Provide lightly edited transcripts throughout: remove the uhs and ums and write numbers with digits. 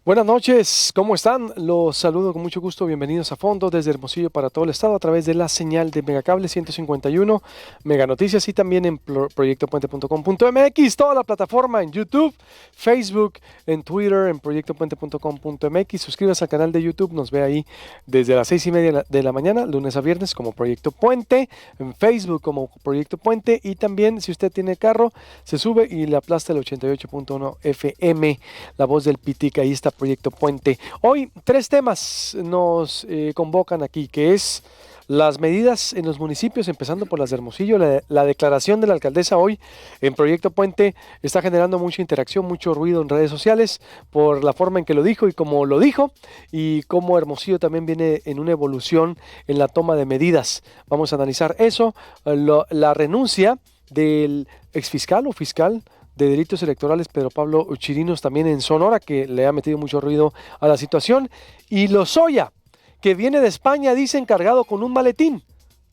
Buenas noches, ¿cómo están? Los saludo con mucho gusto, bienvenidos a Fondo desde Hermosillo para todo el estado a través de la señal de Megacable 151, Mega Noticias y también en proyectopuente.com.mx, toda la plataforma en YouTube, Facebook, en Twitter, en proyectopuente.com.mx. Suscríbase al canal de YouTube, nos ve ahí desde las 6:30 de la mañana, lunes a viernes como Proyecto Puente, en Facebook como Proyecto Puente y también si usted tiene carro, se sube y le aplasta el 88.1 FM, la voz del Pitic, ahí está Proyecto Puente. Hoy 3 temas nos convocan aquí, que es las medidas en los municipios, empezando por las de Hermosillo. La declaración de la alcaldesa hoy en Proyecto Puente está generando mucha interacción, mucho ruido en redes sociales por la forma en que lo dijo y cómo lo dijo, y cómo Hermosillo también viene en una evolución en la toma de medidas. Vamos a analizar eso, la renuncia del exfiscal o fiscal de delitos electorales, Pedro Pablo Chirinos, también en Sonora, que le ha metido mucho ruido a la situación, y Lozoya, que viene de España, dicen, cargado con un maletín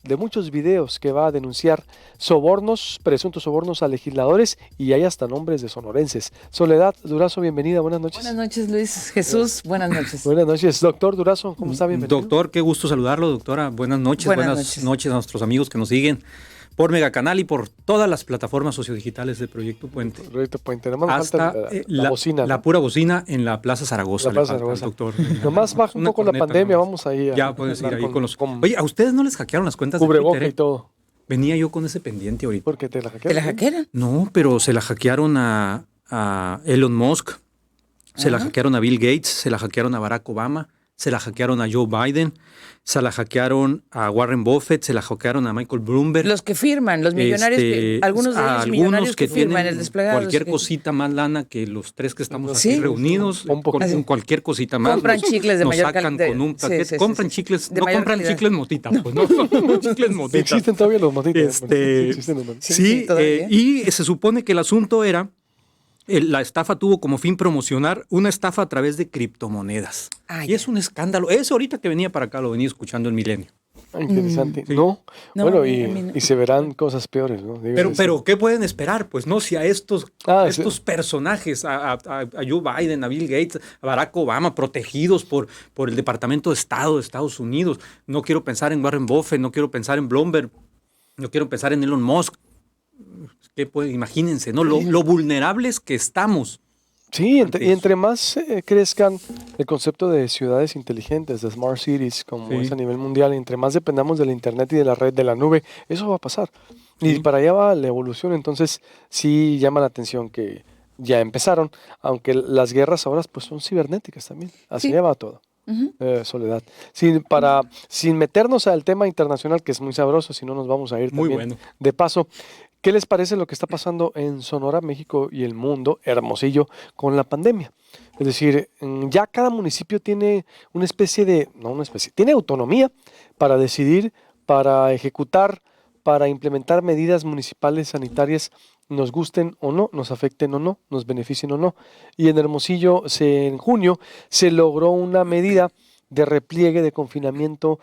de muchos videos que va a denunciar sobornos, presuntos sobornos a legisladores, y hay hasta nombres de sonorenses. Soledad Durazo, bienvenida, buenas noches. Buenas noches, Luis Jesús, buenas noches. Buenas noches, doctor Durazo, ¿cómo está? Bienvenido. Doctor, qué gusto saludarlo, doctora. Buenas noches a nuestros amigos que nos siguen por Megacanal y por todas las plataformas sociodigitales de Proyecto Puente. Proyecto Puente, nomás hasta falta la bocina. La pura bocina en la Plaza Zaragoza. La Plaza Zaragoza. Doctor. Nomás baja un poco la pandemia, vamos ahí. Ya puedes ir ahí con los... Oye, ¿a ustedes no les hackearon las cuentas de cubreboca Twitter? Y todo. Venía yo con ese pendiente ahorita. ¿Por qué te la hackearon? ¿Te la hackearon? No, pero se la hackearon a Elon Musk, se la hackearon a Bill Gates, se la hackearon a Barack Obama, se la hackearon a Joe Biden, se la hackearon a Warren Buffett, se la hackearon a Michael Bloomberg. Los que firman, los millonarios, algunos de ellos millonarios que firman el desplegado. Cualquier cosita más lana que los tres que estamos aquí reunidos, con cualquier cosita más. Compran chicles de mayor calidad. Con un paquete, compran chicles, no compran calidad. Chicles motita, pues no, chicles motita. Existen todavía los motitas. Sí, y se supone que el asunto era, la estafa tuvo como fin promocionar una estafa a través de criptomonedas. Y es un escándalo. Eso ahorita que venía para acá lo venía escuchando el Milenio. Interesante. Sí. No, bueno, y se verán cosas peores, ¿no? Pero ¿qué pueden esperar? Pues no, si a estos personajes, a Joe Biden, a Bill Gates, a Barack Obama, protegidos por el Departamento de Estado de Estados Unidos. No quiero pensar en Warren Buffett, no quiero pensar en Bloomberg, no quiero pensar en Elon Musk. Imagínense, ¿no? Lo vulnerables que estamos. Sí, entre más crezcan el concepto de ciudades inteligentes, de smart cities, como es a nivel mundial, entre más dependamos del internet y de la red, de la nube, eso va a pasar. Y para allá va la evolución, entonces sí llama la atención que ya empezaron, aunque las guerras ahora pues son cibernéticas también, así va todo. Soledad. Sin meternos al tema internacional, que es muy sabroso, si no nos vamos a ir muy también bueno. De paso. ¿Qué les parece lo que está pasando en Sonora, México y el mundo, Hermosillo, con la pandemia? Es decir, ya cada municipio tiene tiene autonomía para decidir, para ejecutar, para implementar medidas municipales sanitarias, nos gusten o no, nos afecten o no, nos beneficien o no. Y en Hermosillo, en junio, se logró una medida de repliegue de confinamiento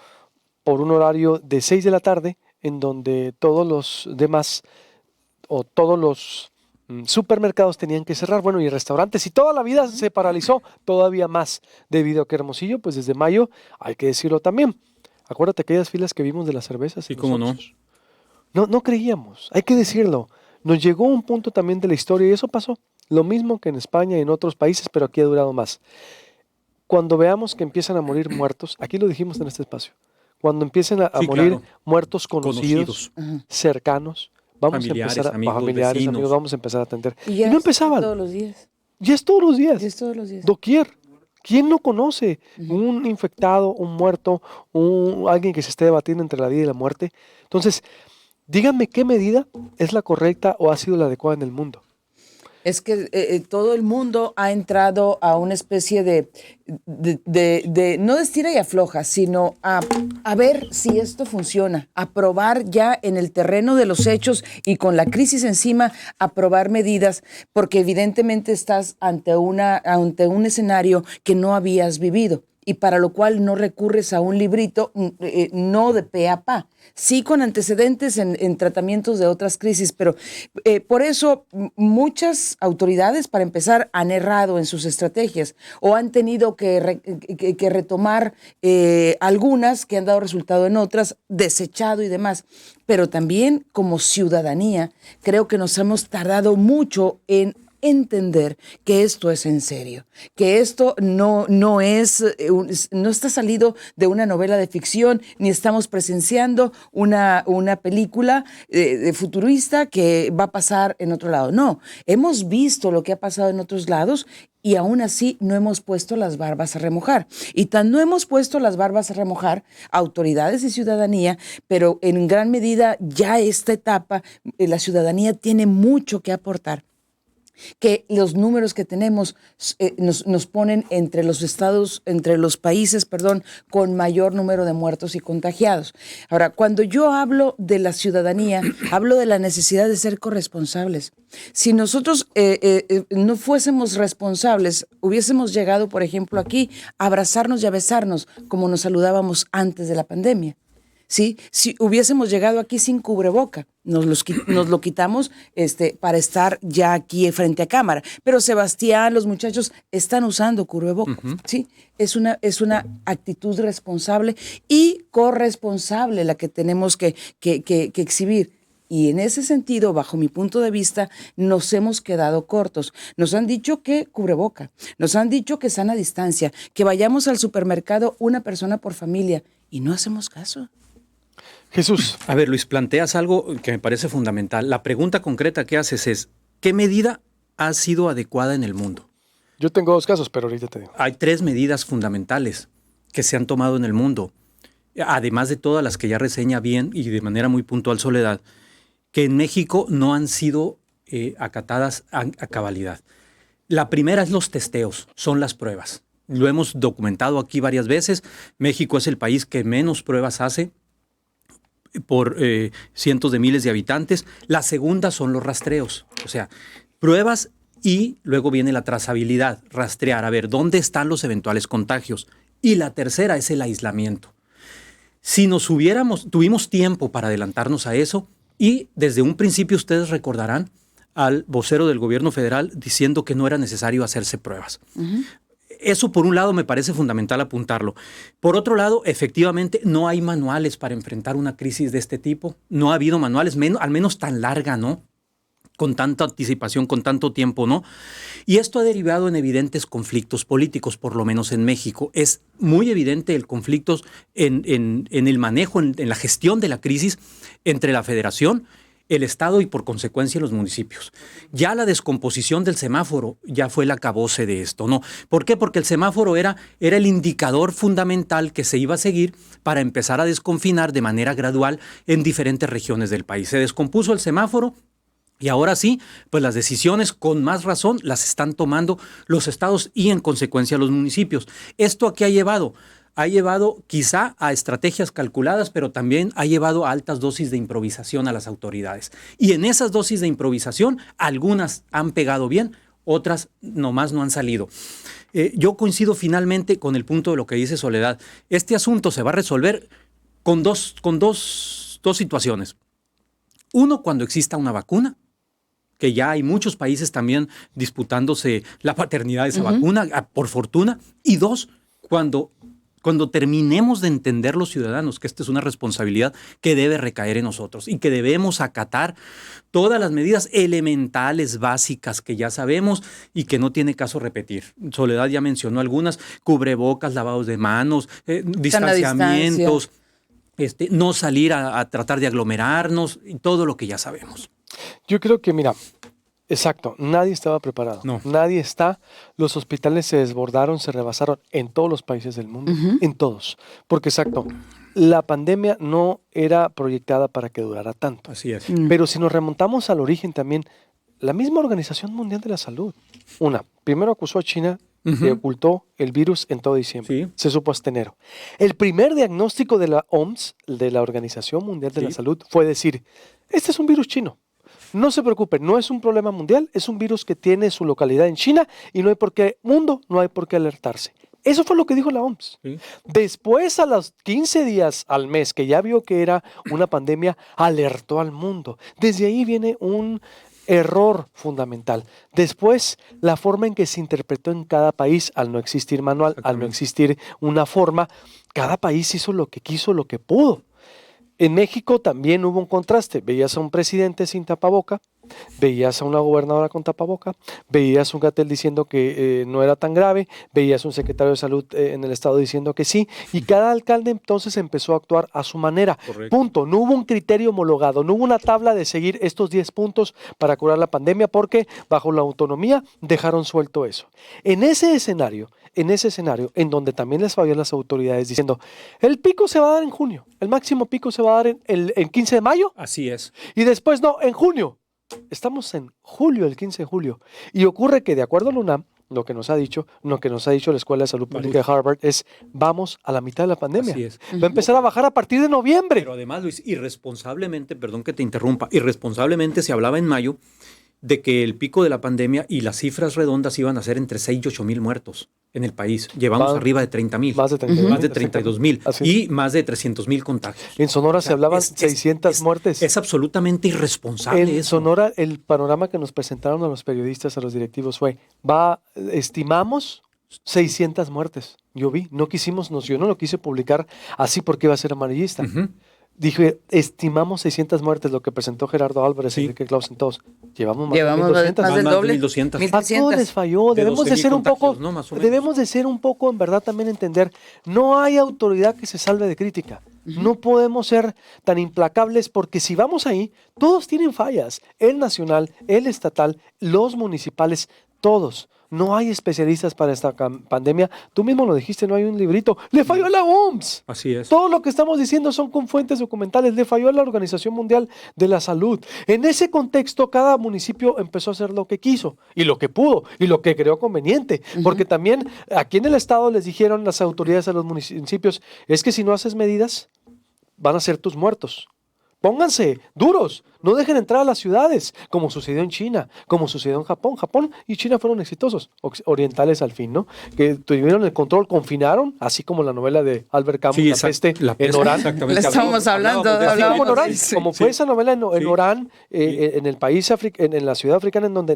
por un horario de 6 de la tarde, en donde todos los demás o todos los supermercados tenían que cerrar, bueno, y restaurantes, y toda la vida se paralizó todavía más, debido a que Hermosillo, pues desde mayo, hay que decirlo también, acuérdate aquellas filas que vimos de las cervezas. Sí, cómo no. No creíamos, hay que decirlo, nos llegó un punto también de la historia, y eso pasó, lo mismo que en España y en otros países, pero aquí ha durado más. Cuando veamos que empiezan a morir muertos, aquí lo dijimos en este espacio, cuando empiecen a morir muertos conocidos. Cercanos, vamos familiares, a empezar amigos, vamos a empezar a atender. Y no empezaban. Todos los días. Ya es todos los días. Doquier. ¿Quién no conoce un infectado, un muerto, alguien que se esté debatiendo entre la vida y la muerte? Entonces, díganme qué medida es la correcta o ha sido la adecuada en el mundo. Es que todo el mundo ha entrado a una especie de no de estira y afloja, sino a ver si esto funciona, a probar ya en el terreno de los hechos y con la crisis encima, a probar medidas, porque evidentemente estás ante un escenario que no habías vivido y para lo cual no recurres a un librito, no de pe a pa, sí con antecedentes en tratamientos de otras crisis, pero por eso muchas autoridades, para empezar, han errado en sus estrategias o han tenido que retomar algunas que han dado resultado en otras, desechado y demás. Pero también como ciudadanía creo que nos hemos tardado mucho en entender que esto es en serio, que esto no está salido de una novela de ficción, ni estamos presenciando una película futurista que va a pasar en otro lado. No, hemos visto lo que ha pasado en otros lados y aún así no hemos puesto las barbas a remojar. Y tan no hemos puesto las barbas a remojar, autoridades y ciudadanía, pero en gran medida ya esta etapa, la ciudadanía tiene mucho que aportar, que los números que tenemos nos ponen entre los países, con mayor número de muertos y contagiados. Ahora, cuando yo hablo de la ciudadanía, hablo de la necesidad de ser corresponsables. Si nosotros no fuésemos responsables, hubiésemos llegado, por ejemplo, aquí a abrazarnos y a besarnos como nos saludábamos antes de la pandemia. ¿Sí? Si hubiésemos llegado aquí sin cubreboca, nos lo quitamos para estar ya aquí frente a cámara. Pero Sebastián, los muchachos están usando cubreboca. Uh-huh. ¿Sí? Es una actitud responsable y corresponsable la que tenemos que exhibir. Y en ese sentido, bajo mi punto de vista, nos hemos quedado cortos. Nos han dicho que cubreboca, nos han dicho que sana distancia, que vayamos al supermercado una persona por familia y no hacemos caso. Jesús. A ver, Luis, planteas algo que me parece fundamental. La pregunta concreta que haces es, ¿qué medida ha sido adecuada en el mundo? Yo tengo 2 casos, pero ahorita te digo. Hay 3 medidas fundamentales que se han tomado en el mundo, además de todas las que ya reseña bien y de manera muy puntual Soledad, que en México no han sido acatadas a cabalidad. La primera es los testeos, son las pruebas. Lo hemos documentado aquí varias veces. México es el país que menos pruebas hace por cientos de miles de habitantes. La segunda son los rastreos, o sea, pruebas y luego viene la trazabilidad, rastrear, a ver dónde están los eventuales contagios. Y la tercera es el aislamiento. Si tuvimos tiempo para adelantarnos a eso y desde un principio ustedes recordarán al vocero del gobierno federal diciendo que no era necesario hacerse pruebas. Uh-huh. Eso, por un lado, me parece fundamental apuntarlo. Por otro lado, efectivamente, no hay manuales para enfrentar una crisis de este tipo. No ha habido manuales, al menos tan larga, ¿no? Con tanta anticipación, con tanto tiempo, ¿no? Y esto ha derivado en evidentes conflictos políticos, por lo menos en México. Es muy evidente el conflicto en el manejo, en la gestión de la crisis entre la Federación, el Estado y por consecuencia los municipios. Ya la descomposición del semáforo ya fue el acabose de esto, ¿no? ¿Por qué? Porque el semáforo era el indicador fundamental que se iba a seguir para empezar a desconfinar de manera gradual en diferentes regiones del país. Se descompuso el semáforo y ahora sí, pues las decisiones con más razón las están tomando los estados y en consecuencia los municipios. ¿Esto a qué ha llevado? Ha llevado quizá a estrategias calculadas, pero también ha llevado a altas dosis de improvisación a las autoridades. Y en esas dosis de improvisación, algunas han pegado bien, otras nomás no han salido. Yo coincido finalmente con el punto de lo que dice Soledad. Este asunto se va a resolver con dos situaciones. Uno, cuando exista una vacuna, que ya hay muchos países también disputándose la paternidad de esa vacuna, por fortuna. Y 2, cuando terminemos de entender los ciudadanos que esta es una responsabilidad que debe recaer en nosotros y que debemos acatar todas las medidas elementales, básicas que ya sabemos y que no tiene caso repetir. Soledad ya mencionó algunas: cubrebocas, lavados de manos, distanciamientos, no salir a tratar de aglomerarnos y todo lo que ya sabemos. Yo creo que, mira, exacto, nadie estaba preparado. No. Nadie está. Los hospitales se desbordaron, se rebasaron en todos los países del mundo, en todos. Porque, exacto, la pandemia no era proyectada para que durara tanto. Así es. Pero si nos remontamos al origen también, la misma Organización Mundial de la Salud, primero acusó a China de ocultó el virus en todo diciembre. Sí. Se supo hasta enero. El primer diagnóstico de la OMS, de la Organización Mundial de la Salud, fue decir, este es un virus chino. No se preocupen, no es un problema mundial, es un virus que tiene su localidad en China y no hay por qué alertarse. Eso fue lo que dijo la OMS. Sí. Después, a los 15 días al mes, que ya vio que era una pandemia, alertó al mundo. Desde ahí viene un error fundamental. Después, la forma en que se interpretó en cada país, al no existir manual, al no existir una forma, cada país hizo lo que quiso, lo que pudo. En México también hubo un contraste. Veías a un presidente sin tapaboca, veías a una gobernadora con tapaboca, veías un Gatell diciendo que no era tan grave, veías un secretario de salud en el estado diciendo que sí, y cada alcalde entonces empezó a actuar a su manera. Correcto. Punto. No hubo un criterio homologado, no hubo una tabla de seguir estos 10 puntos para curar la pandemia porque bajo la autonomía dejaron suelto eso. En ese escenario, en donde también les falló a las autoridades diciendo, el pico se va a dar en junio, el máximo pico se va a dar el 15 de mayo. Así es. Y después no, en junio. Estamos en julio, el 15 de julio. Y ocurre que de acuerdo a la UNAM, lo que nos ha dicho la Escuela de Salud Pública de Harvard es, vamos a la mitad de la pandemia. Así es. Va a empezar a bajar a partir de noviembre. Pero además, Luis, irresponsablemente, perdón que te interrumpa, irresponsablemente se hablaba en mayo de que el pico de la pandemia y las cifras redondas iban a ser entre 6 y 8 mil muertos en el país. Llevamos arriba de 30 mil. Más de 32 Más de 32 mil. Y más de 300 mil contagios. En Sonora se hablaban 600 muertes. Es absolutamente irresponsable en eso. Sonora, el panorama que nos presentaron a los periodistas, a los directivos fue, estimamos 600 muertes. Yo no lo quise publicar así porque iba a ser amarillista. Dije, estimamos 600, muertes, lo que presentó Gerardo Álvarez y Enrique Clausen, todos. Llevamos más de 1,200. más del doble. 1,200. A todos les falló. Debemos de ser un poco, debemos de ser un poco, en verdad, también entender, no hay autoridad que se salve de crítica. No podemos ser tan implacables porque si vamos ahí, todos tienen fallas. El nacional, el estatal, los municipales, todos. No hay especialistas para esta pandemia. Tú mismo lo dijiste, no hay un librito. ¡Le falló a la OMS! Así es. Todo lo que estamos diciendo son con fuentes documentales. Le falló a la Organización Mundial de la Salud. En ese contexto, cada municipio empezó a hacer lo que quiso y lo que pudo y lo que creó conveniente. Porque también aquí en el estado les dijeron las autoridades a los municipios, es que si no haces medidas, van a ser tus muertos. Pónganse duros, no dejen entrar a las ciudades, como sucedió en China, como sucedió en Japón. Japón y China fueron exitosos, orientales al fin, ¿no? Que tuvieron el control, confinaron, así como la novela de Albert Camus, La peste en Orán. Le estábamos hablando. Como fue esa novela en Orán, en el país, en la ciudad africana, en donde,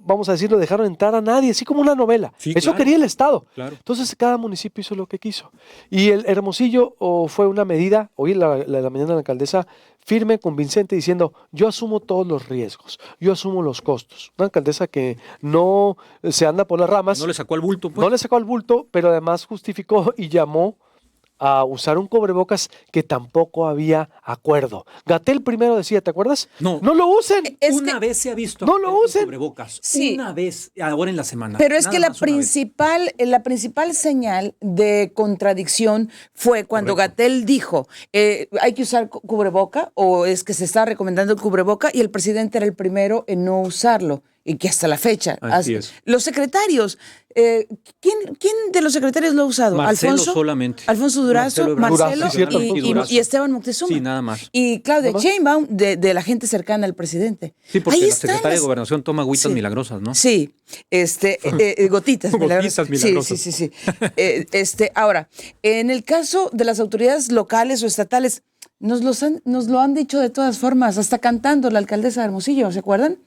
vamos a decirlo, dejaron entrar a nadie, así como una novela. Sí, eso claro. Quería el Estado. Claro. Entonces cada municipio hizo lo que quiso. Y el Hermosillo fue una medida, hoy en la mañana la alcaldesa, firme, convincente, diciendo, yo asumo todos los riesgos, yo asumo los costos. Una alcaldesa que no se anda por las ramas. No le sacó al bulto. No le sacó al bulto, pero además justificó y llamó a usar un cubrebocas que tampoco había acuerdo. Gatell primero decía, ¿te acuerdas? No lo usen. Una vez se ha visto. No lo usen. Cubrebocas. Sí. Una vez, ahora en la semana. Pero es que la principal señal de contradicción fue cuando Gatell dijo, hay que usar cubreboca, o es que se está recomendando el cubreboca, y el presidente era el primero en no usarlo. Y que hasta la fecha. Así es. Los secretarios, ¿quién de los secretarios lo ha usado? Marcelo ¿Alfonso? Solamente. Alfonso Durazo, Marcelo y Esteban Moctezuma. Sí, nada más. Y Claudia Sheinbaum, de la gente cercana al presidente. Sí, porque la secretaria de Gobernación toma agüitas milagrosas, ¿no? Sí, gotitas milagrosas. Milagrosas. Sí. Ahora, en el caso de las autoridades locales o estatales, nos lo han dicho de todas formas, hasta cantando la alcaldesa de Hermosillo, ¿se acuerdan?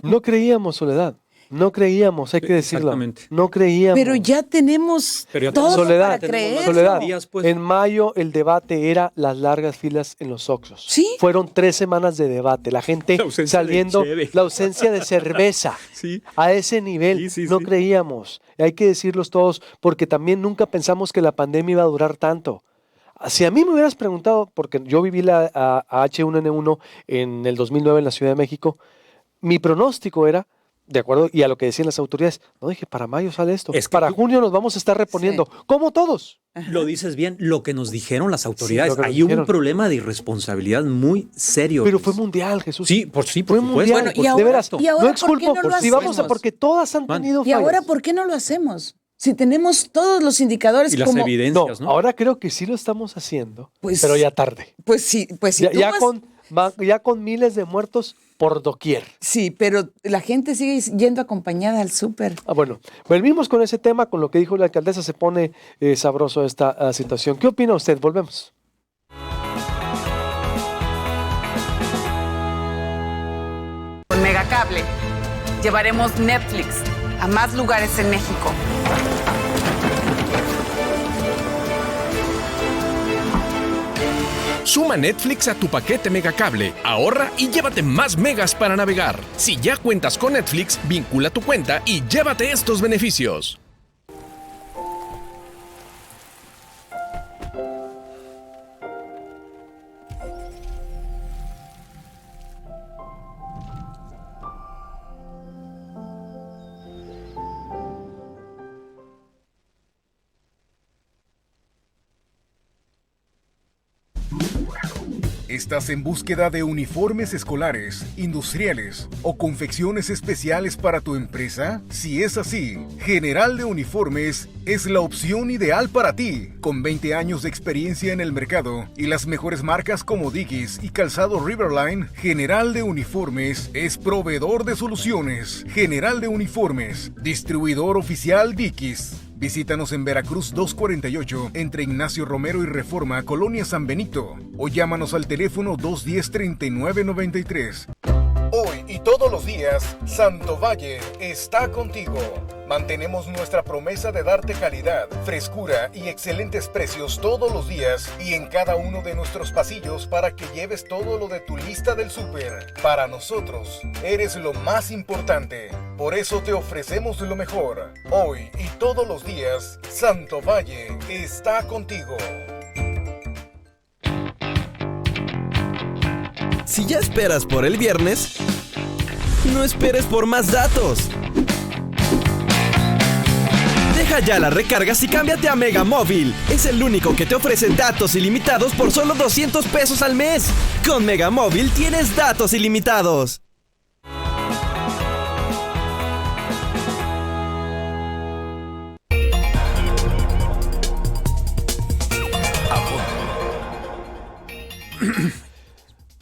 No creíamos, Soledad. No creíamos, hay que decirlo. No creíamos. Pero ya tenemos todo Soledad, para creer. Soledad, en mayo el debate era las largas filas en los Oxxos. ¿Sí? Fueron 3 semanas de debate. La gente saliendo, la ausencia de cerveza. Sí. A ese nivel no creíamos. Hay que decirlos todos, porque también nunca pensamos que la pandemia iba a durar tanto. Si a mí me hubieras preguntado, porque yo viví la H1N1 en el 2009 en la Ciudad de México, mi pronóstico era, de acuerdo, y a lo que decían las autoridades, no dije, para mayo sale esto, para junio nos vamos a estar reponiendo, como todos. Lo dices bien, lo que nos dijeron las autoridades. Ahí hubo un problema de irresponsabilidad muy serio. Pero fue mundial, Jesús. Sí, por fue mundial. Bueno, de veras, ¿y ahora no exculpo, porque todas han tenido fallas. ¿Y ahora por qué no lo hacemos? Si tenemos todos los indicadores y las evidencias, ¿no? Ahora creo que sí lo estamos haciendo, pero ya tarde. Pues sí. Ya con miles de muertos, por doquier. Sí, pero la gente sigue yendo acompañada al súper. Bueno, volvimos con ese tema, con lo que dijo la alcaldesa, se pone sabroso esta situación. ¿Qué opina usted? Volvemos. Con Megacable llevaremos Netflix a más lugares en México. Suma Netflix a tu paquete Megacable, ahorra y llévate más megas para navegar. Si ya cuentas con Netflix, vincula tu cuenta y llévate estos beneficios. ¿Estás en búsqueda de uniformes escolares, industriales o confecciones especiales para tu empresa? Si es así, General de Uniformes es la opción ideal para ti. Con 20 años de experiencia en el mercado y las mejores marcas como Dickies y Calzado Riverline, General de Uniformes es proveedor de soluciones. General de Uniformes, distribuidor oficial Dickies. Visítanos en Veracruz 248, entre Ignacio Romero y Reforma, Colonia San Benito, o llámanos al teléfono 210-3993. Hoy y todos los días, Santo Valle está contigo. Mantenemos nuestra promesa de darte calidad, frescura y excelentes precios todos los días y en cada uno de nuestros pasillos para que lleves todo lo de tu lista del súper. Para nosotros, eres lo más importante. Por eso te ofrecemos lo mejor. Hoy y todos los días, Santo Valle está contigo. Si ya esperas por el viernes, no esperes por más datos. Deja ya las recargas y cámbiate a Megamóvil. Es el único que te ofrece datos ilimitados por solo 200 pesos al mes. Con Megamóvil tienes datos ilimitados.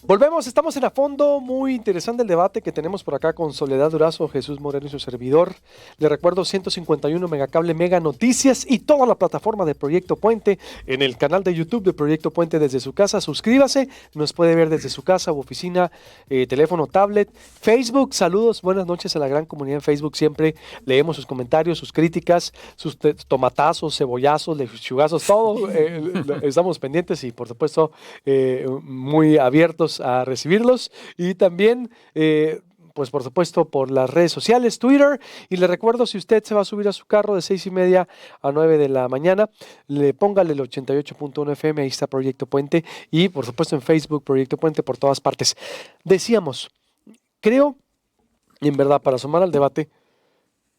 Volvemos, estamos en A Fondo, muy interesante el debate que tenemos por acá con Soledad Durazo, Jesús Moreno y su servidor. Le recuerdo 151 Megacable Mega Noticias y toda la plataforma de Proyecto Puente en el canal de YouTube de Proyecto Puente desde su casa. Suscríbase, nos puede ver desde su casa u oficina, teléfono, tablet, Facebook. Saludos, buenas noches a la gran comunidad en Facebook. Siempre leemos sus comentarios, sus críticas, sus tomatazos, cebollazos, lechugazos, todo. Estamos pendientes y por supuesto muy abiertos a recibirlos y también pues por supuesto por las redes sociales, Twitter, y le recuerdo, si usted se va a subir a su carro de 6:30 a 9 de la mañana, póngale el 88.1 FM, ahí está Proyecto Puente, y por supuesto en Facebook Proyecto Puente por todas partes. Decíamos, creo, y en verdad, para sumar al debate,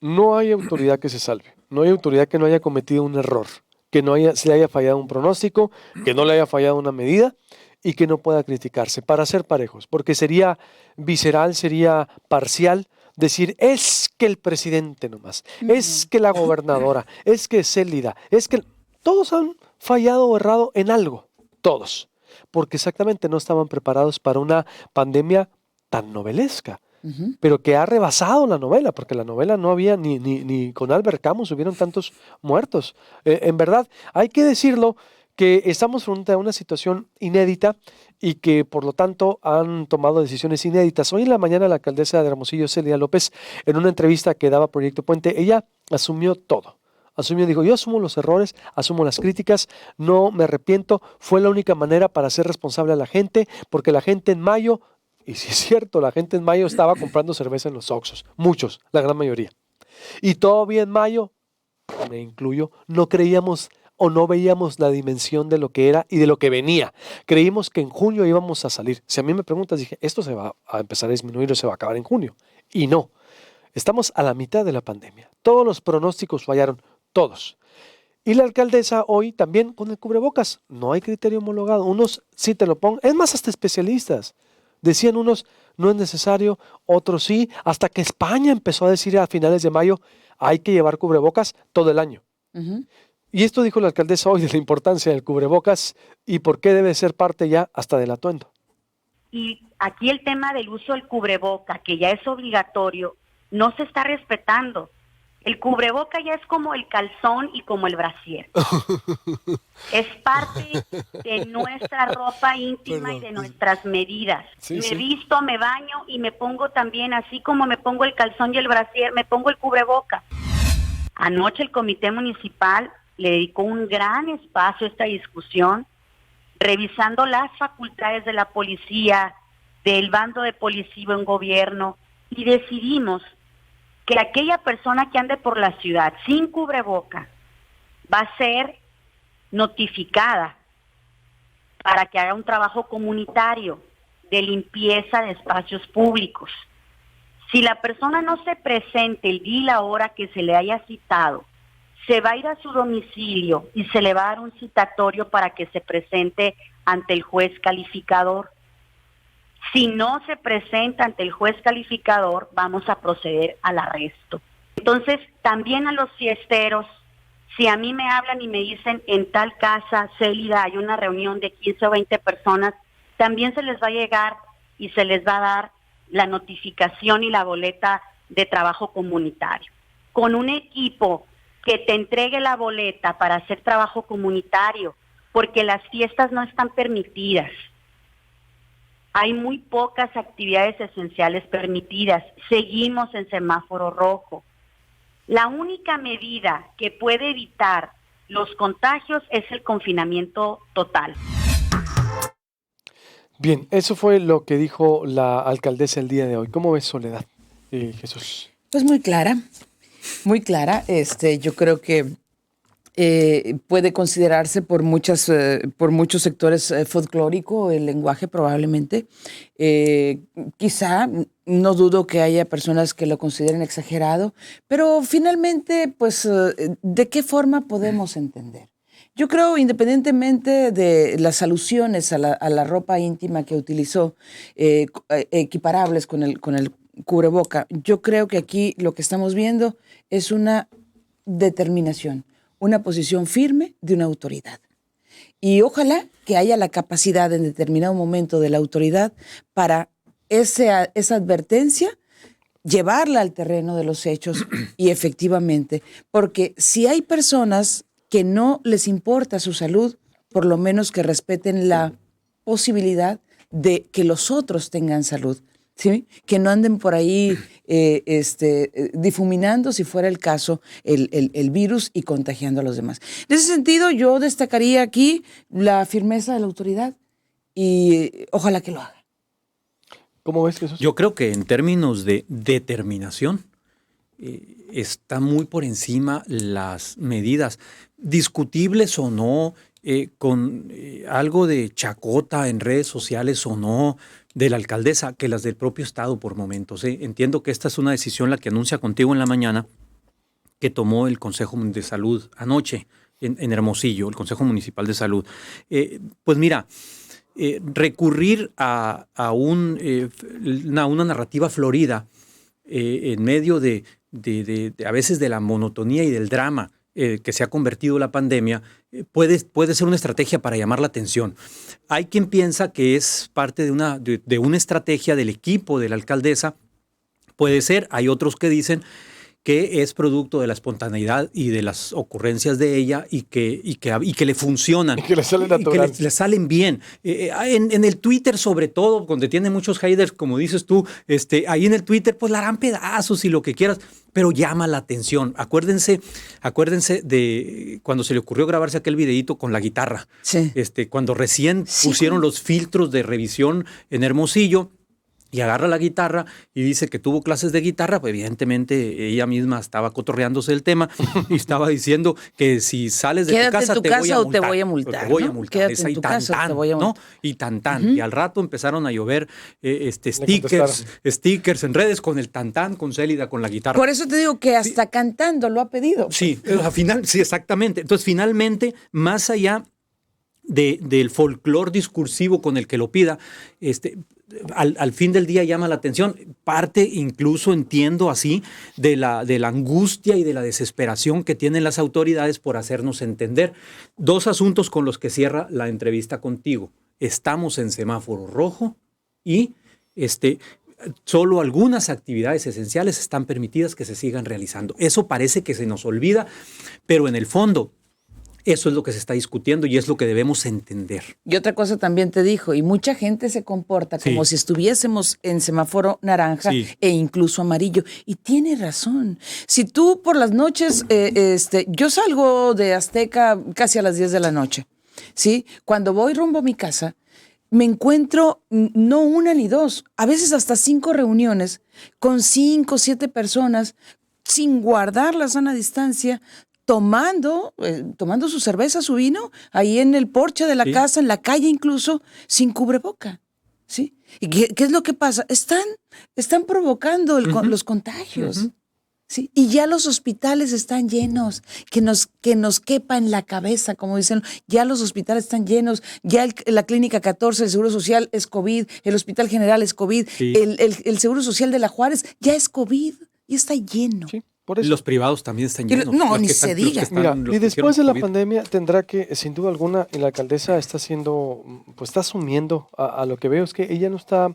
no hay autoridad que se salve, no hay autoridad que no haya cometido un error, que no se le haya fallado un pronóstico, que no le haya fallado una medida, y que no pueda criticarse, para ser parejos, porque sería visceral, sería parcial decir, es que el presidente nomás, es que la gobernadora, es que Célida, es que todos han fallado o errado en algo, todos, porque exactamente no estaban preparados para una pandemia tan novelesca, pero que ha rebasado la novela, porque la novela no había ni con Albert Camus hubieron tantos muertos. En verdad, hay que decirlo, que estamos frente a una situación inédita y que por lo tanto han tomado decisiones inéditas. Hoy en la mañana la alcaldesa de Hermosillo, Célida López, en una entrevista que daba Proyecto Puente, ella asumió todo. Dijo, yo asumo los errores, asumo las críticas, no me arrepiento, fue la única manera para ser responsable a la gente, porque la gente en mayo, y sí es cierto, la gente en mayo estaba comprando cerveza en los Oxxos, muchos, la gran mayoría. Y todavía en mayo, me incluyo, no creíamos o no veíamos la dimensión de lo que era y de lo que venía. Creímos que en junio íbamos a salir. Si a mí me preguntas, dije, esto se va a empezar a disminuir o se va a acabar en junio. Y no, estamos a la mitad de la pandemia. Todos los pronósticos fallaron, todos. Y la alcaldesa hoy también con el cubrebocas. No hay criterio homologado. Unos sí te lo pongan, es más, hasta especialistas. Decían unos, no es necesario, otros sí, hasta que España empezó a decir a finales de mayo, hay que llevar cubrebocas todo el año. Y esto dijo la alcaldesa hoy de la importancia del cubrebocas y por qué debe ser parte ya hasta del atuendo. Y aquí el tema del uso del cubreboca, que ya es obligatorio, no se está respetando. El cubreboca ya es como el calzón y como el brasier. Es parte de nuestra ropa íntima y de nuestras medidas. Me visto, me baño y me pongo también, así como me pongo el calzón y el brasier, me pongo el cubreboca. Anoche el Comité Municipal le dedicó un gran espacio a esta discusión, revisando las facultades de la policía, del bando de policía en gobierno, y decidimos que aquella persona que ande por la ciudad sin cubreboca va a ser notificada para que haga un trabajo comunitario de limpieza de espacios públicos. Si la persona no se presente el día y la hora que se le haya citado, se va a ir a su domicilio y se le va a dar un citatorio para que se presente ante el juez calificador. Si no se presenta ante el juez calificador, vamos a proceder al arresto. Entonces, también a los fiesteros, si a mí me hablan y me dicen en tal casa, Célida, hay una reunión de 15 o 20 personas, también se les va a llegar y se les va a dar la notificación y la boleta de trabajo comunitario. Con un equipo que te entregue la boleta para hacer trabajo comunitario, porque las fiestas no están permitidas. Hay muy pocas actividades esenciales permitidas. Seguimos en semáforo rojo. La única medida que puede evitar los contagios es el confinamiento total. Bien, eso fue lo que dijo la alcaldesa el día de hoy. ¿Cómo ves, Soledad? Jesús. Pues muy clara, muy clara. Yo creo que puede considerarse por muchos sectores folclórico el lenguaje probablemente. Quizá, no dudo que haya personas que lo consideren exagerado, pero finalmente, pues, ¿de qué forma podemos entender? Yo creo, independientemente de las alusiones a la ropa íntima que utilizó, equiparables con el cubreboca, yo creo que aquí lo que estamos viendo es una determinación, una posición firme de una autoridad. Y ojalá que haya la capacidad en determinado momento de la autoridad para esa advertencia, llevarla al terreno de los hechos y efectivamente, porque si hay personas que no les importa su salud, por lo menos que respeten la posibilidad de que los otros tengan salud, ¿sí? Que no anden por ahí difuminando, si fuera el caso, el virus y contagiando a los demás. En ese sentido, yo destacaría aquí la firmeza de la autoridad y ojalá que lo haga. ¿Cómo ves, Jesús? Yo creo que en términos de determinación está muy por encima las medidas, discutibles o no, con algo de chacota en redes sociales o no, de la alcaldesa, que las del propio Estado por momentos. Entiendo que esta es una decisión la que anuncia contigo en la mañana, que tomó el Consejo de Salud anoche en Hermosillo, el Consejo Municipal de Salud. Pues mira, recurrir a una narrativa florida en medio de a veces de la monotonía y del drama que se ha convertido la pandemia, puede ser una estrategia para llamar la atención. Hay quien piensa que es parte de una estrategia del equipo de la alcaldesa. Puede ser, hay otros que dicen que es producto de la espontaneidad y de las ocurrencias de ella y que le funcionan. Y que le salen naturales. Que le salen bien. En el Twitter, sobre todo, donde tiene muchos haters, como dices tú, ahí en el Twitter, pues la harán pedazos y lo que quieras, pero llama la atención. Acuérdense de cuando se le ocurrió grabarse aquel videíto con la guitarra. Sí. Cuando recién pusieron los filtros de revisión en Hermosillo, y agarra la guitarra y dice que tuvo clases de guitarra, pues evidentemente ella misma estaba cotorreándose el tema y estaba diciendo que si sales de tu casa te voy a multar. Te voy a multar. Quédate en tu casa o te voy a multar. ¿No? Y tan. Y al rato empezaron a llover stickers en redes con el tan, con Célida, con la guitarra. Por eso te digo que hasta cantando lo ha pedido. Sí, al final, sí, exactamente. Entonces, finalmente, más allá del folclore discursivo con el que lo pida, al fin del día llama la atención. Parte, incluso entiendo así, de la angustia y de la desesperación que tienen las autoridades por hacernos entender. Dos asuntos con los que cierra la entrevista contigo. Estamos en semáforo rojo y solo algunas actividades esenciales están permitidas que se sigan realizando. Eso parece que se nos olvida, pero en el fondo eso es lo que se está discutiendo y es lo que debemos entender. Y otra cosa también te dijo, y mucha gente se comporta como si estuviésemos en semáforo naranja e incluso amarillo. Y tiene razón. Si tú por las noches, yo salgo de Azteca casi a las 10 de la noche, ¿sí? Cuando voy rumbo a mi casa, me encuentro no una ni dos, a veces hasta 5 reuniones con 5 o 7 personas sin guardar la sana distancia, tomando su cerveza, su vino, ahí en el porche de la casa, en la calle incluso, sin cubreboca, ¿sí? ¿Y qué es lo que pasa? Están provocando los contagios, ¿sí? Y ya los hospitales están llenos, que nos quepa en la cabeza, como dicen, ya los hospitales están llenos, ya la Clínica 14 del Seguro Social es COVID, el Hospital General es COVID, el Seguro Social de la Juárez ya es COVID y está lleno. Sí. Por eso. Los privados también están llenos. No, ni se diga. Mira, y después de la pandemia tendrá que, sin duda alguna, y la alcaldesa está está asumiendo, a lo que veo es que ella no está,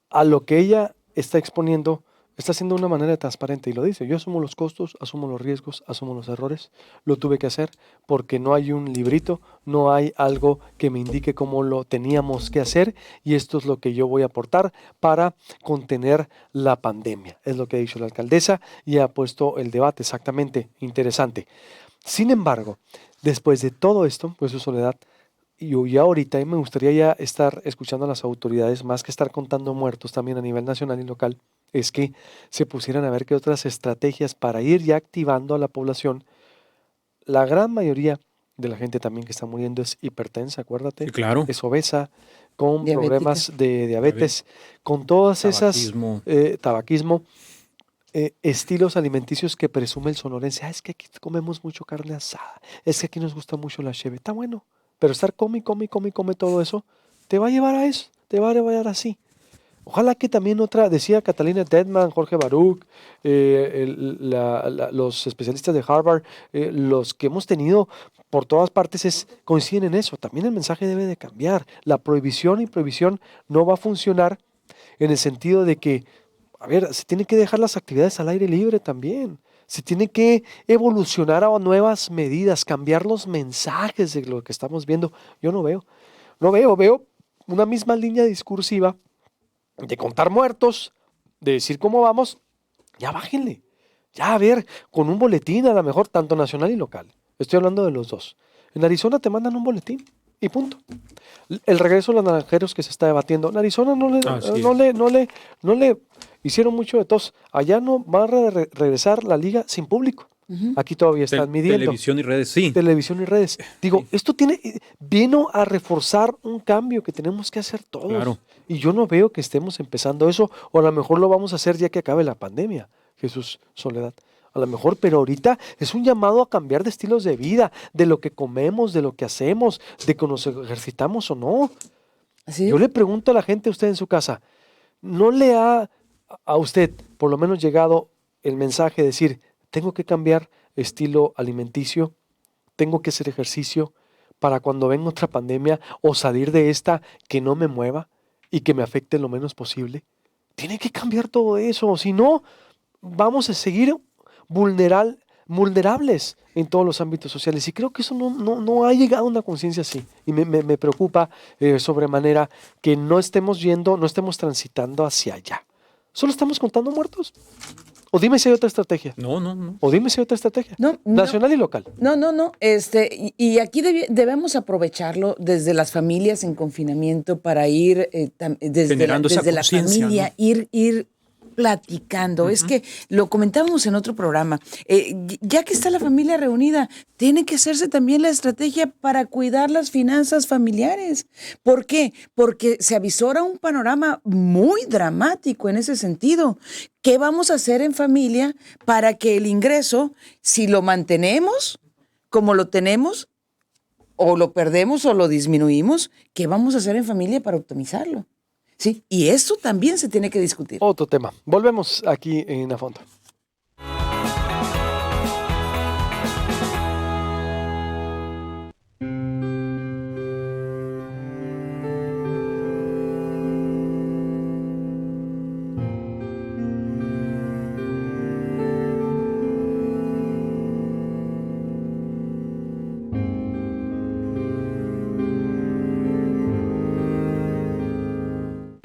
a lo que ella está exponiendo, está haciendo de una manera transparente y lo dice. Yo asumo los costos, asumo los riesgos, asumo los errores. Lo tuve que hacer porque no hay un librito, no hay algo que me indique cómo lo teníamos que hacer y esto es lo que yo voy a aportar para contener la pandemia. Es lo que ha dicho la alcaldesa y ha puesto el debate exactamente interesante. Sin embargo, después de todo esto, pues su Soledad, y ahorita me gustaría ya estar escuchando a las autoridades, más que estar contando muertos también a nivel nacional y local, es que se pusieran a ver qué otras estrategias para ir ya activando a la población. La gran mayoría de la gente también que está muriendo es hipertensa, acuérdate. Sí, claro. Es obesa, con problemas de diabetes, con todas tabaquismo, estilos alimenticios que presume el sonorense. Es que aquí comemos mucho carne asada, es que aquí nos gusta mucho la cheve. Está bueno, pero estar come todo eso, te va a llevar a eso, te va a llevar así. Ojalá que también decía Catalina Dettman, Jorge Baruch, los especialistas de Harvard, los que hemos tenido por todas partes coinciden en eso. También el mensaje debe de cambiar. La prohibición no va a funcionar en el sentido de que, se tienen que dejar las actividades al aire libre también. Se tiene que evolucionar a nuevas medidas, cambiar los mensajes de lo que estamos viendo. Yo no veo una misma línea discursiva de contar muertos, de decir cómo vamos. Ya bájenle, ya con un boletín a lo mejor, tanto nacional y local. Estoy hablando de los dos. En Arizona te mandan un boletín y punto. El regreso de los naranjeros que se está debatiendo. En Arizona no le hicieron mucho de tos. Allá no va a regresar la liga sin público. Aquí todavía están midiendo. Televisión y redes, sí. Televisión y redes. Digo, esto vino a reforzar un cambio que tenemos que hacer todos. Claro. Y yo no veo que estemos empezando eso, o a lo mejor lo vamos a hacer ya que acabe la pandemia, Jesús Soledad. A lo mejor, pero ahorita es un llamado a cambiar de estilos de vida, de lo que comemos, de lo que hacemos, de que nos ejercitamos o no. ¿Sí? Yo le pregunto a la gente, a usted en su casa, ¿no le ha a usted por lo menos llegado el mensaje de decir, tengo que cambiar estilo alimenticio, tengo que hacer ejercicio para cuando venga otra pandemia o salir de esta que no me mueva y que me afecte lo menos posible? Tiene que cambiar todo eso, si no, vamos a seguir vulnerables en todos los ámbitos sociales. Y creo que eso no ha llegado a una conciencia así. Y me preocupa sobremanera que no estemos transitando hacia allá. ¿Solo estamos contando muertos? O dime si hay otra estrategia. No. O dime si hay otra estrategia. Nacional y local. No. Y aquí debemos aprovecharlo desde las familias en confinamiento para ir desde la familia, ¿no? ir platicando. Es que lo comentábamos en otro programa. Ya que está la familia reunida, tiene que hacerse también la estrategia para cuidar las finanzas familiares. ¿Por qué? Porque se avisora un panorama muy dramático en ese sentido. ¿Qué vamos a hacer en familia para que el ingreso, si lo mantenemos como lo tenemos, o lo perdemos o lo disminuimos, qué vamos a hacer en familia para optimizarlo? Sí, y eso también se tiene que discutir. Otro tema. Volvemos aquí en A Fondo.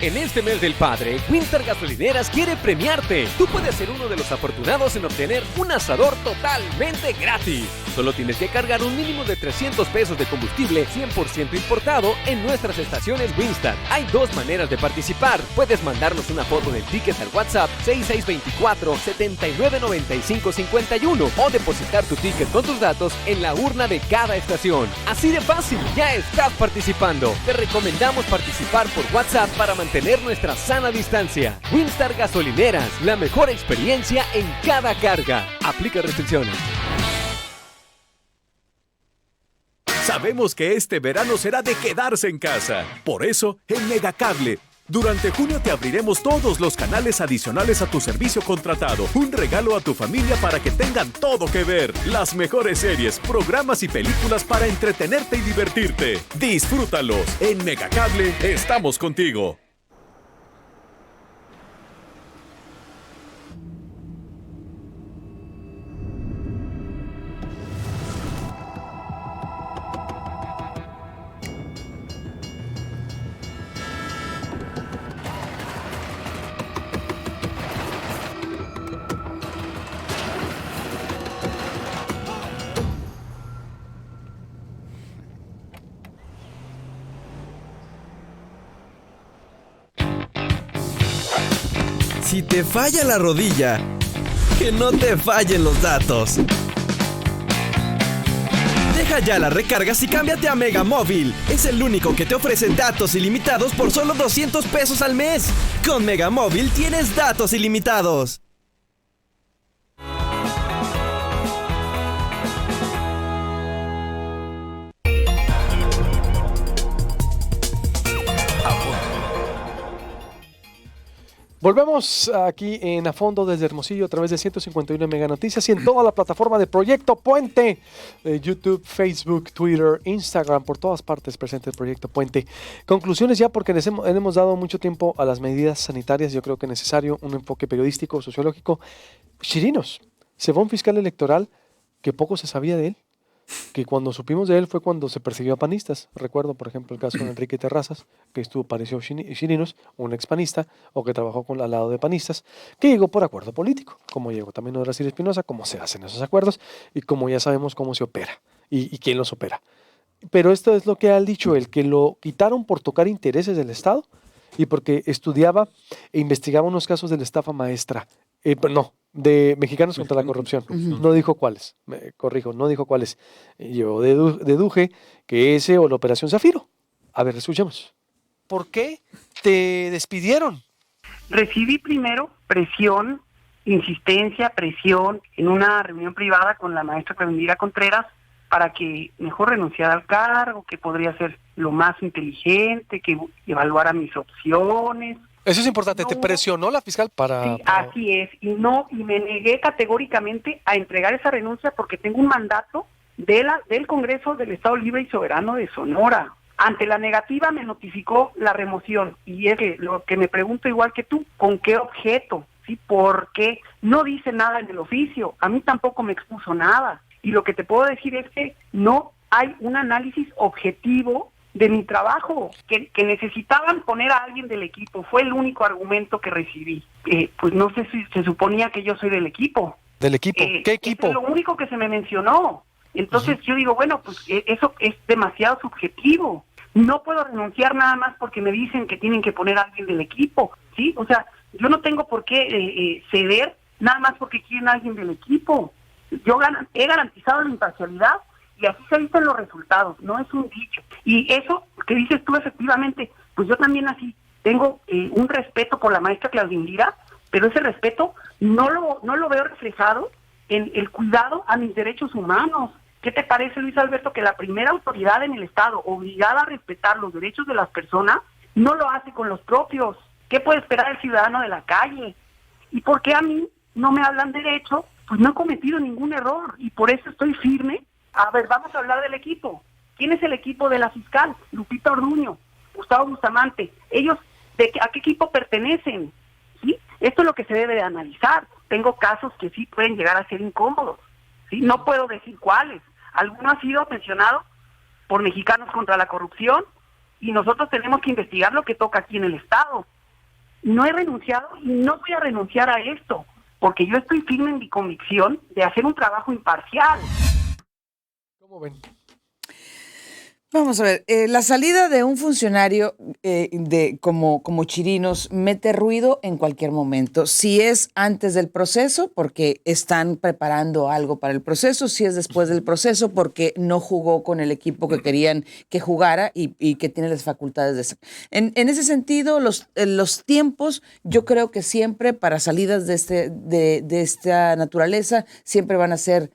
En este mes del padre, Winstar Gasolineras quiere premiarte. Tú puedes ser uno de los afortunados en obtener un asador totalmente gratis. Solo tienes que cargar un mínimo de 300 pesos de combustible 100% importado en nuestras estaciones Winstar. Hay dos maneras de participar. Puedes mandarnos una foto del ticket al WhatsApp 6624-799551 o depositar tu ticket con tus datos en la urna de cada estación. Así de fácil, ya estás participando. Te recomendamos participar por WhatsApp para mantener nuestra sana distancia. Winstar Gasolineras, la mejor experiencia en cada carga. Aplica restricciones. Sabemos que este verano será de quedarse en casa. Por eso, en Megacable, durante junio te abriremos todos los canales adicionales a tu servicio contratado. Un regalo a tu familia para que tengan todo que ver. Las mejores series, programas y películas para entretenerte y divertirte. Disfrútalos. En Megacable estamos contigo. Si te falla la rodilla, que no te fallen los datos. Deja ya las recargas y cámbiate a Mega Móvil. Es el único que te ofrece datos ilimitados por solo 200 pesos al mes. Con Mega Móvil tienes datos ilimitados. Volvemos aquí en A Fondo desde Hermosillo a través de 151 Mega Noticias y en toda la plataforma de Proyecto Puente, YouTube, Facebook, Twitter, Instagram, por todas partes presente el Proyecto Puente. Conclusiones ya, porque les hemos dado mucho tiempo a las medidas sanitarias. Yo creo que es necesario un enfoque periodístico, sociológico. Chirinos, se va un fiscal electoral que poco se sabía de él, que cuando supimos de él fue cuando se persiguió a panistas. Recuerdo, por ejemplo, el caso de Enrique Terrazas, que pareció Chirinos, un expanista, o que trabajó al lado de panistas, que llegó por acuerdo político, como llegó también Odrasir Espinosa, cómo se hacen esos acuerdos, y como ya sabemos cómo se opera, y quién los opera. Pero esto es lo que ha dicho él, que lo quitaron por tocar intereses del Estado, y porque estudiaba e investigaba unos casos de la estafa maestra. De Mexicanos contra la Corrupción. No dijo cuáles, me corrijo, no dijo cuáles. Yo deduje que ese o la Operación Zafiro. A ver, escuchemos. ¿Por qué te despidieron? Recibí primero presión, insistencia, presión en una reunión privada con la maestra Clavindira Contreras para que mejor renunciara al cargo, que podría ser lo más inteligente, que evaluara mis opciones. Eso es importante, ¿te presionó la fiscal para...? Sí, así es, y me negué categóricamente a entregar esa renuncia porque tengo un mandato del Congreso del Estado Libre y Soberano de Sonora. Ante la negativa me notificó la remoción, y es que lo que me pregunto igual que tú, ¿con qué objeto? ¿Sí? ¿Por qué? No dice nada en el oficio, a mí tampoco me expuso nada, y lo que te puedo decir es que no hay un análisis objetivo de mi trabajo, que necesitaban poner a alguien del equipo. Fue el único argumento que recibí. Pues no sé si se suponía que yo soy del equipo. ¿Del equipo? ¿Qué equipo? Es lo único que se me mencionó. Entonces yo digo, bueno, pues eso es demasiado subjetivo. No puedo renunciar nada más porque me dicen que tienen que poner a alguien del equipo, ¿sí? O sea, yo no tengo por qué ceder nada más porque quieren a alguien del equipo. Yo he garantizado la imparcialidad y así se dicen los resultados, no es un dicho. Y eso que dices tú, efectivamente, pues yo también así tengo un respeto por la maestra Clavindira, pero ese respeto no lo veo reflejado en el cuidado a mis derechos humanos. ¿Qué te parece, Luis Alberto, que la primera autoridad en el Estado obligada a respetar los derechos de las personas no lo hace con los propios? ¿Qué puede esperar el ciudadano de la calle? ¿Y por qué a mí no me hablan derecho? Pues no he cometido ningún error y por eso estoy firme. A ver, vamos a hablar del equipo. ¿Quién es el equipo de la fiscal? Lupita Orduño, Gustavo Bustamante. ¿Ellos a qué equipo pertenecen? ¿Sí? Esto es lo que se debe de analizar. Tengo casos que sí pueden llegar a ser incómodos, ¿sí? No puedo decir cuáles. Alguno ha sido mencionado por Mexicanos contra la Corrupción y nosotros tenemos que investigar lo que toca aquí en el Estado. no he renunciado y no voy a renunciar a esto, porque yo estoy firme en mi convicción de hacer un trabajo imparcial. ¿Cómo ven? Vamos a ver, la salida de un funcionario como Chirinos mete ruido en cualquier momento. Si es antes del proceso, porque están preparando algo para el proceso. Si es después del proceso, porque no jugó con el equipo que querían que jugara y que tiene las facultades de... En ese sentido, los tiempos, yo creo que siempre para salidas de esta naturaleza, siempre van a ser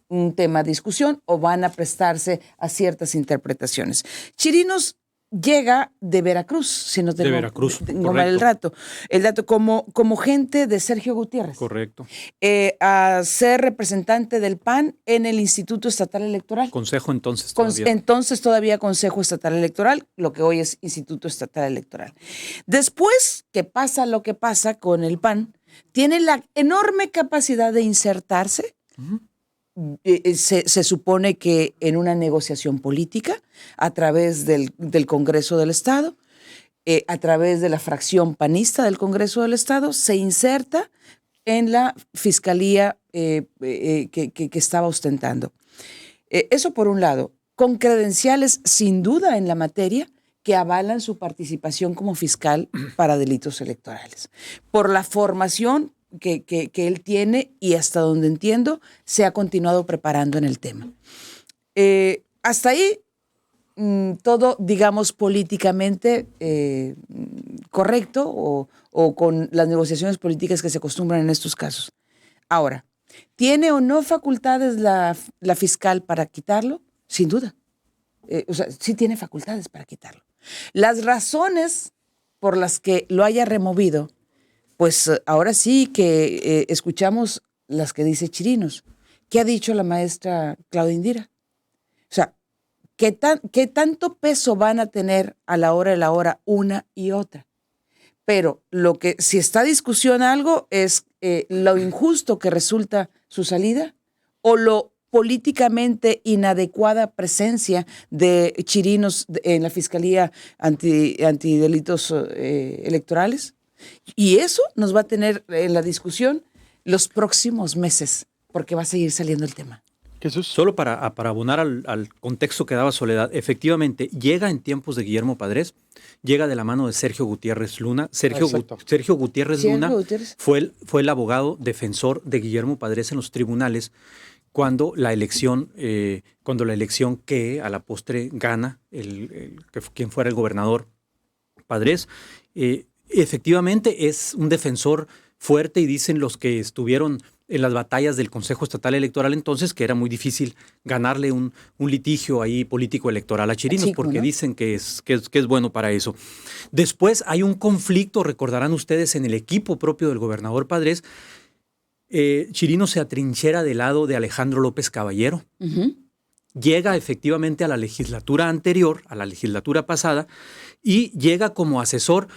un tema de discusión o van a prestarse a ciertas interpretaciones. Chirinos llega de Veracruz, si no tengo, de Veracruz, tengo mal el dato como gente de Sergio Gutiérrez. Correcto. A ser representante del PAN en el Instituto Estatal Electoral. Consejo entonces todavía. Entonces todavía Consejo Estatal Electoral, lo que hoy es Instituto Estatal Electoral. Después que pasa lo que pasa con el PAN, tiene la enorme capacidad de insertarse. Se supone que en una negociación política a través del Congreso del Estado, a través de la fracción panista del Congreso del Estado, se inserta en la fiscalía que estaba ostentando. Eso por un lado, con credenciales sin duda en la materia que avalan su participación como fiscal para delitos electorales. Por la formación que él tiene y hasta donde entiendo se ha continuado preparando en el tema. Hasta ahí todo, digamos, políticamente correcto o con las negociaciones políticas que se acostumbran en estos casos. Ahora, ¿tiene o no facultades la fiscal para quitarlo? Sin duda. O sea, sí tiene facultades para quitarlo. Las razones por las que lo haya removido, pues ahora sí que escuchamos las que dice Chirinos. ¿Qué ha dicho la maestra Claudia Indira? O sea, ¿qué tanto peso van a tener a la hora de la hora una y otra? Pero lo que, si está a discusión algo, es lo injusto que resulta su salida o lo políticamente inadecuada presencia de Chirinos en la Fiscalía Antidelitos Electorales. Y eso nos va a tener en la discusión los próximos meses, porque va a seguir saliendo el tema. Jesús. Solo para abonar al contexto que daba Soledad, efectivamente, llega en tiempos de Guillermo Padres, llega de la mano de Sergio Gutiérrez Luna. Sergio Gutiérrez Luna fue el abogado defensor de Guillermo Padres en los tribunales cuando la elección que a la postre gana quien fuera el gobernador Padres. Efectivamente es un defensor fuerte y dicen los que estuvieron en las batallas del Consejo Estatal Electoral entonces que era muy difícil ganarle un litigio ahí político electoral a Chirinos, porque dicen que es bueno para eso. Después hay un conflicto, recordarán ustedes, en el equipo propio del gobernador Padres. Chirinos se atrinchera del lado de Alejandro López Caballero. Llega efectivamente a la legislatura anterior, a la legislatura pasada, y llega como asesor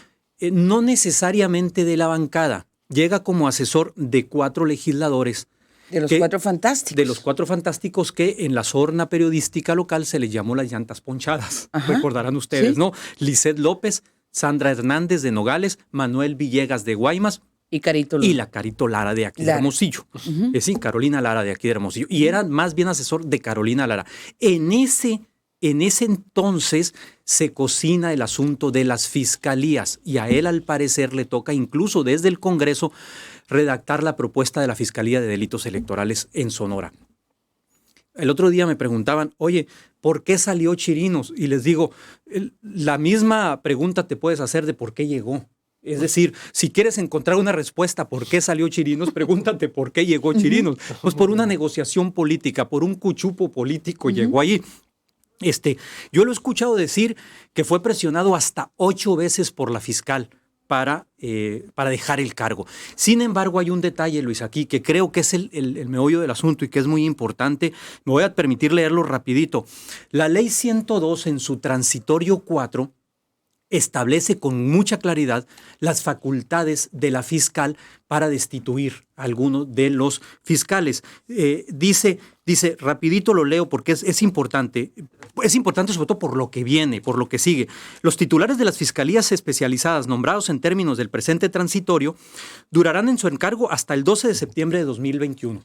no necesariamente de la bancada, llega como asesor de 4 legisladores. De los 4 fantásticos. De los 4 fantásticos que en la sorna periodística local se les llamó las llantas ponchadas. Ajá. Recordarán ustedes, ¿sí? ¿No? Lisette López, Sandra Hernández de Nogales, Manuel Villegas de Guaymas y la Carito Lara de aquí de Hermosillo. Sí, Carolina Lara de aquí de Hermosillo. Y era más bien asesor de Carolina Lara. En ese entonces se cocina el asunto de las fiscalías y a él al parecer le toca incluso desde el Congreso redactar la propuesta de la Fiscalía de Delitos Electorales en Sonora. El otro día me preguntaban, oye, ¿por qué salió Chirinos? Y les digo, la misma pregunta te puedes hacer de por qué llegó. Es decir, si quieres encontrar una respuesta por qué salió Chirinos, pregúntate por qué llegó Chirinos. Pues por una negociación política, por un cuchupo político llegó ahí. Yo lo he escuchado decir que fue presionado hasta 8 veces por la fiscal para dejar el cargo. Sin embargo, hay un detalle, Luis, aquí, que creo que es el meollo del asunto y que es muy importante. Me voy a permitir leerlo rapidito. La ley 102 en su transitorio 4 establece con mucha claridad las facultades de la fiscal para destituir a alguno de los fiscales. Dice, rapidito lo leo porque es importante sobre todo por lo que viene, por lo que sigue. Los titulares de las fiscalías especializadas nombrados en términos del presente transitorio durarán en su encargo hasta el 12 de septiembre de 2021.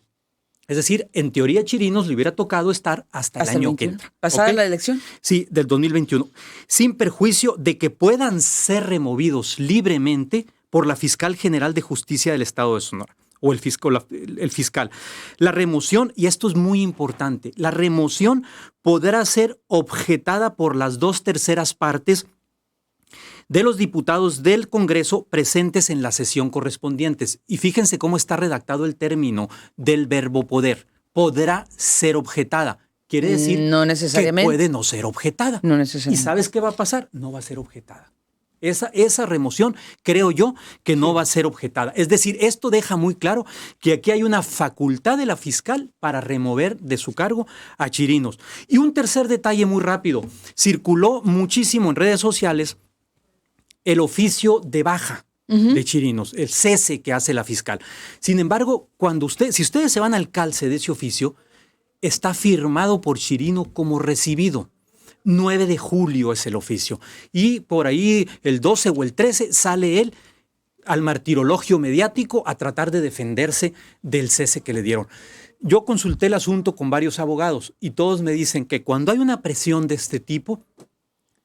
Es decir, en teoría Chirinos le hubiera tocado estar hasta el año que entra. ¿Pasada la elección? Sí, del 2021. Sin perjuicio de que puedan ser removidos libremente por la Fiscal General de Justicia del Estado de Sonora o el fiscal. La remoción, y esto es muy importante, la remoción podrá ser objetada por las 2/3 partes de los diputados del Congreso presentes en la sesión correspondientes. Y fíjense cómo está redactado el término del verbo poder. Podrá ser objetada. Quiere decir no necesariamente. Que puede no ser objetada. No necesariamente. ¿Y sabes qué va a pasar? No va a ser objetada. Esa remoción, creo yo, que no va a ser objetada. Es decir, esto deja muy claro que aquí hay una facultad de la fiscal para remover de su cargo a Chirinos. Y un tercer detalle muy rápido. Circuló muchísimo en redes sociales el oficio de baja de Chirinos, el cese que hace la fiscal. Sin embargo, si ustedes se van al calce de ese oficio, está firmado por Chirino como recibido. 9 de julio es el oficio. Y por ahí el 12 o el 13 sale él al martirologio mediático a tratar de defenderse del cese que le dieron. Yo consulté el asunto con varios abogados y todos me dicen que cuando hay una presión de este tipo,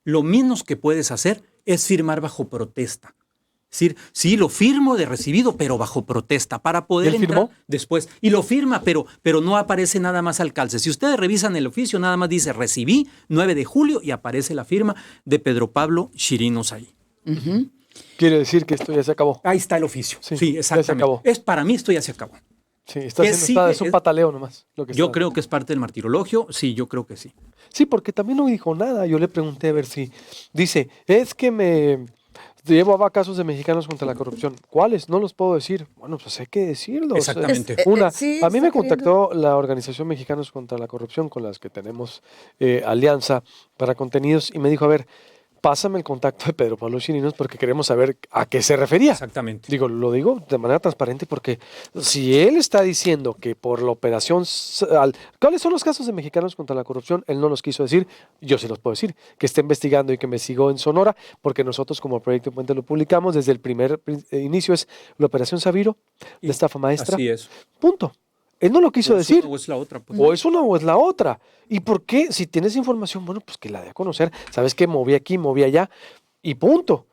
lo menos que puedes hacer es firmar bajo protesta. Es decir, sí, lo firmo de recibido, pero bajo protesta, para poder entrar después. Y lo firma, pero no aparece nada más al calce. Si ustedes revisan el oficio, nada más dice recibí 9 de julio y aparece la firma de Pedro Pablo Chirinos ahí. Quiere decir que esto ya se acabó. Ahí está el oficio. Sí, exactamente. Ya se acabó. Para mí esto ya se acabó. Sí, es un pataleo nomás. Yo creo que es parte del martirologio. Sí, yo creo que sí. Sí, porque también no dijo nada. Yo le pregunté a ver si... Dice, es que me llevaba casos de mexicanos contra la corrupción. ¿Cuáles? No los puedo decir. Bueno, pues hay que decirlos. Exactamente. A mí me contactó la Organización Mexicanos contra la Corrupción, con las que tenemos alianza para contenidos, y me dijo, a ver, pásame el contacto de Pedro Pablo Chirinos porque queremos saber a qué se refería. Exactamente. Lo digo de manera transparente porque si él está diciendo que por la operación... ¿Cuáles son los casos de mexicanos contra la corrupción? Él no los quiso decir, yo sí los puedo decir, que está investigando y que investigó en Sonora, porque nosotros como Proyecto Puente lo publicamos desde el primer inicio, es la operación Sabiro, la estafa maestra. Así es. Punto. Él no lo quiso decir. O es la otra. Pues. O es una o es la otra. ¿Y por qué? Si tienes información, bueno, pues que la dé a conocer. ¿Sabes qué? Moví aquí, moví allá y punto.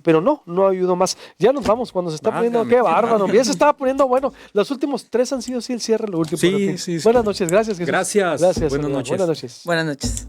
Pero no ayudó más. Ya nos vamos cuando se está poniendo, qué bárbaro. Ya se estaba poniendo, bueno, los últimos 3 han sido sí el cierre, lo último. Sí. Buenas noches, gracias Jesús. Gracias. Buenas noches. noches. Buenas noches.